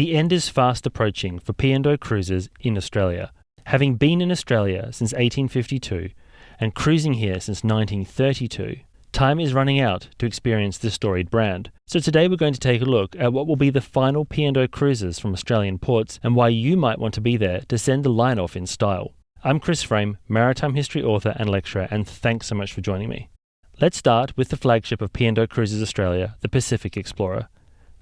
The end is fast approaching for P&O Cruises in Australia. Having been in Australia since 1852 and cruising here since 1932, time is running out to experience this storied brand. So today we're going to take a look at what will be the final P&O Cruises from Australian ports and why you might want to be there to send the line off in style. I'm Chris Frame, maritime history author and lecturer, and thanks so much for joining me. Let's start with the flagship of P&O Cruises Australia, the Pacific Explorer.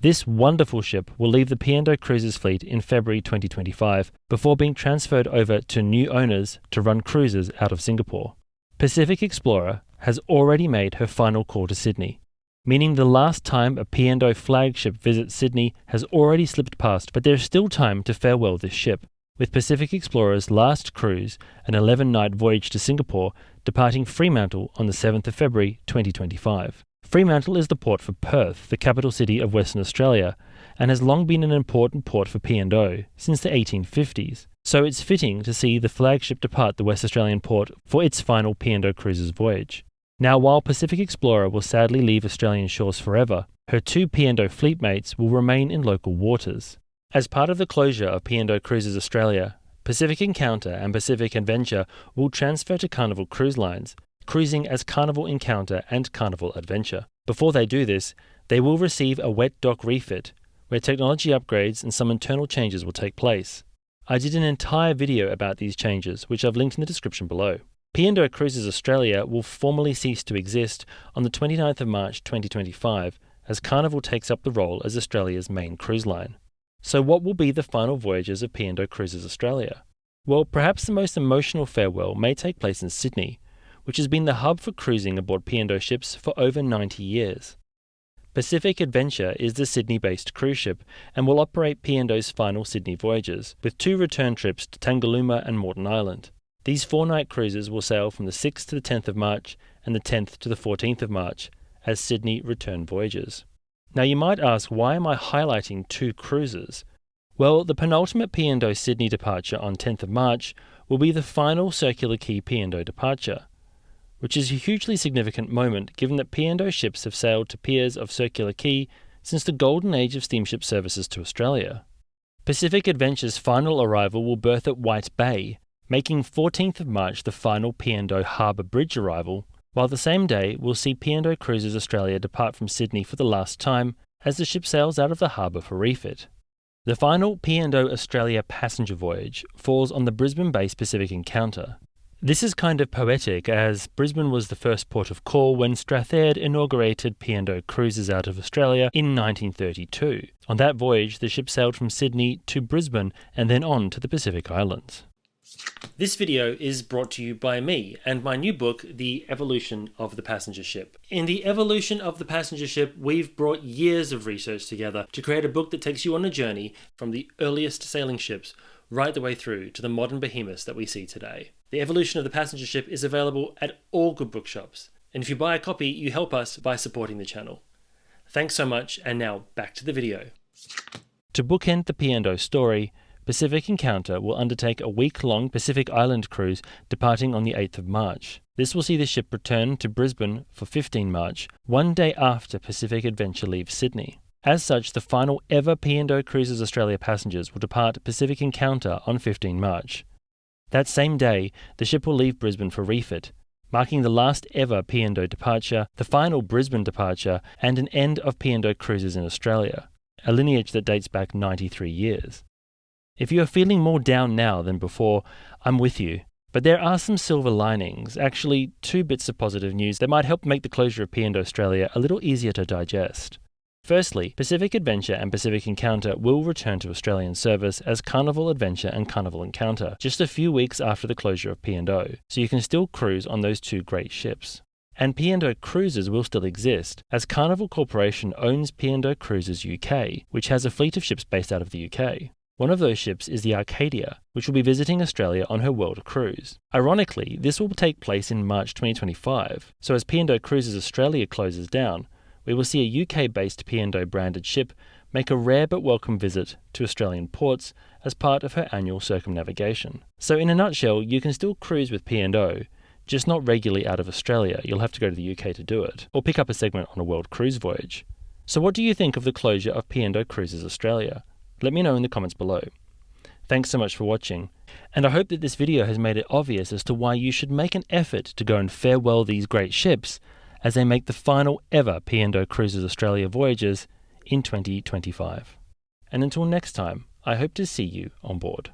This wonderful ship will leave the P&O Cruises fleet in February 2025 before being transferred over to new owners to run cruises out of Singapore. Pacific Explorer has already made her final call to Sydney, meaning the last time a P&O flagship visits Sydney has already slipped past, but there's still time to farewell this ship, with Pacific Explorer's last cruise, an 11-night voyage to Singapore, departing Fremantle on the 7th of February 2025. Fremantle is the port for Perth, the capital city of Western Australia, and has long been an important port for P&O since the 1850s. So it's fitting to see the flagship depart the West Australian port for its final P&O Cruises voyage. Now, while Pacific Explorer will sadly leave Australian shores forever, her two P&O fleetmates will remain in local waters. As part of the closure of P&O Cruises Australia, Pacific Encounter and Pacific Adventure will transfer to Carnival Cruise Lines, cruising as Carnival Encounter and Carnival Adventure. Before they do this, they will receive a wet dock refit, where technology upgrades and some internal changes will take place. I did an entire video about these changes, which I've linked in the description below. P&O Cruises Australia will formally cease to exist on the 29th of March 2025, as Carnival takes up the role as Australia's main cruise line. So what will be the final voyages of P&O Cruises Australia? Well, perhaps the most emotional farewell may take place in Sydney, which has been the hub for cruising aboard P&O ships for over 90 years. Pacific Adventure is the Sydney-based cruise ship and will operate P&O's final Sydney voyages, with 2 return trips to Tangalooma and Moreton Island. These 4-night cruises will sail from the 6th to the 10th of March and the 10th to the 14th of March as Sydney return voyages. Now you might ask, why am I highlighting 2 cruises? Well, the penultimate P&O Sydney departure on 10th of March will be the final Circular Quay P&O departure, which is a hugely significant moment given that P&O ships have sailed to piers of Circular Quay since the golden age of steamship services to Australia. Pacific Adventure's final arrival will berth at White Bay, making 14th of March the final P&O Harbour Bridge arrival, while the same day will see P&O Cruises Australia depart from Sydney for the last time as the ship sails out of the harbour for refit. The final P&O Australia passenger voyage falls on the Brisbane-based Pacific Encounter. This is kind of poetic, as Brisbane was the first port of call when Strathaired inaugurated P&O Cruises out of Australia in 1932. On that voyage, the ship sailed from Sydney to Brisbane and then on to the Pacific Islands. This video is brought to you by me and my new book, The Evolution of the Passenger Ship. In The Evolution of the Passenger Ship, we've brought years of research together to create a book that takes you on a journey from the earliest sailing ships right the way through to the modern behemoths that we see today. The Evolution of the Passenger Ship is available at all good bookshops, and if you buy a copy, you help us by supporting the channel. Thanks so much, and now back to the video. To bookend the P&O story, Pacific Encounter will undertake a week-long Pacific Island cruise departing on the 8th of March. This will see the ship return to Brisbane for 15 March, one day after Pacific Adventure leaves Sydney. As such, the final ever P&O Cruises Australia passengers will depart Pacific Encounter on 15 March. That same day, the ship will leave Brisbane for refit, marking the last ever P&O departure, the final Brisbane departure, and an end of P&O Cruises in Australia, a lineage that dates back 93 years. If you are feeling more down now than before, I'm with you. But there are some silver linings, actually 2 bits of positive news that might help make the closure of P&O Australia a little easier to digest. Firstly, Pacific Adventure and Pacific Encounter will return to Australian service as Carnival Adventure and Carnival Encounter just a few weeks after the closure of P&O, so you can still cruise on those 2 great ships. And P&O Cruises will still exist, as Carnival Corporation owns P&O Cruises UK, which has a fleet of ships based out of the UK. One of those ships is the Arcadia, which will be visiting Australia on her world cruise. Ironically, this will take place in March 2025, so as P&O Cruises Australia closes down, we will see a UK-based P&O branded ship make a rare but welcome visit to Australian ports as part of her annual circumnavigation. So in a nutshell, you can still cruise with P&O, just not regularly out of Australia. You'll have to go to the UK to do it, or pick up a segment on a world cruise voyage. So what do you think of the closure of P&O Cruises Australia? Let me know in the comments below. Thanks so much for watching, and I hope that this video has made it obvious as to why you should make an effort to go and farewell these great ships as they make the final ever P&O Cruises Australia voyages in 2025. And until next time, I hope to see you on board.